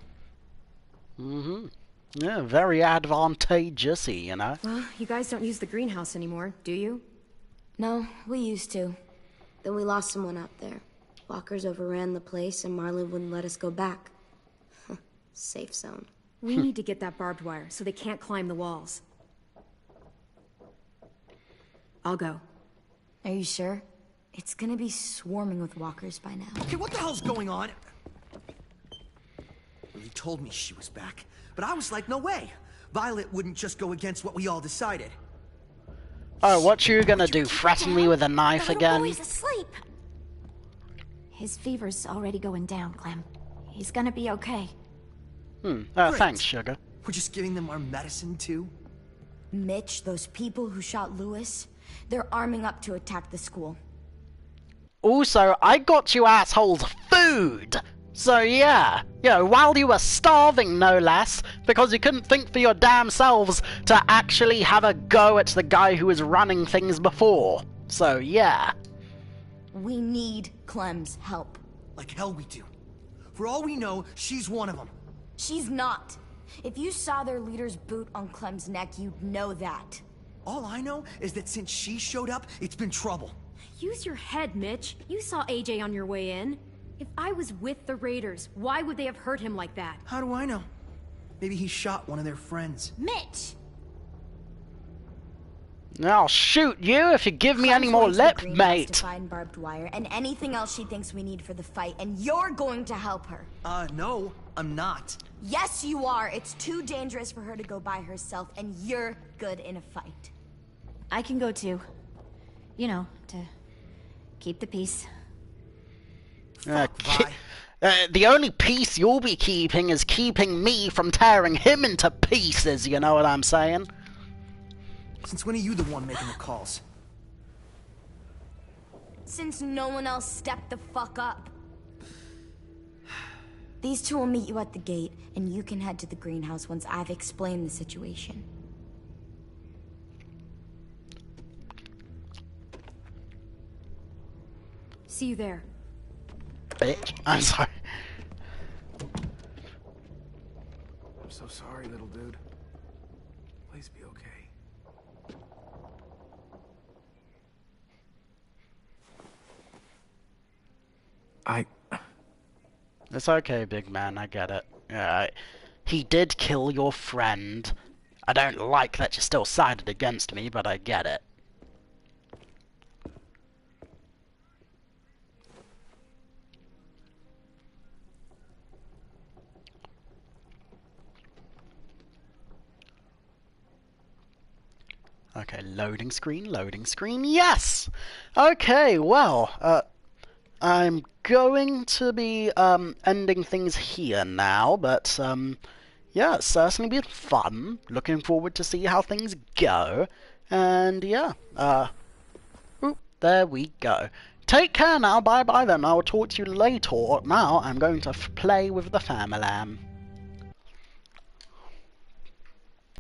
Yeah, very advantageous-y, you know. Well, you guys don't use the greenhouse anymore, do you? No, we used to. Then we lost someone out there. Walkers overran the place and Marlon wouldn't let us go back. Safe zone. We need to get that barbed wire so they can't climb the walls. I'll go. Are you sure? It's gonna be swarming with walkers by now. Okay, what the hell's going on? Well, he told me she was back, but I was like, no way. Violet wouldn't just go against what we all decided. Oh, what you gonna do? Threaten me with a knife again? Boy's asleep. His fever's already going down, Clem. He's gonna be okay. Thanks, sugar. We're just giving them our medicine, too? Mitch, those people who shot Lewis, they're arming up to attack the school. Also, I got you assholes food! So yeah, while you were starving no less, because you couldn't think for your damn selves to actually have a go at the guy who was running things before. So yeah. We need Clem's help. Like hell we do. For all we know, she's one of them. She's not. If you saw their leader's boot on Clem's neck, you'd know that. All I know is that since she showed up, it's been trouble. Use your head, Mitch. You saw AJ on your way in. If I was with the Raiders, why would they have hurt him like that? How do I know? Maybe he shot one of their friends. Mitch! I'll shoot you if you give me any more lip, mate. To find barbed wire and anything else she thinks we need for the fight, and you're going to help her. No, I'm not. Yes, you are. It's too dangerous for her to go by herself, and you're good in a fight. I can go too. You know, to keep the peace. The only peace you'll be keeping is keeping me from tearing him into pieces, you know what I'm saying? Since when are you the one making the calls? Since no one else stepped the fuck up. These two will meet you at the gate, and you can head to the greenhouse once I've explained the situation. See you there. Bitch. I'm sorry. I'm so sorry, little dude. Please be okay. It's okay, big man, I get it. Yeah, he did kill your friend. I don't like that you still sided against me, but I get it. Okay, loading screen, yes! Okay, well, I'm going to be, ending things here now, but, yeah, it's certainly been fun. Looking forward to see how things go, and, yeah, there we go. Take care now, bye-bye then, I'll talk to you later. Now, I'm going to play with the family.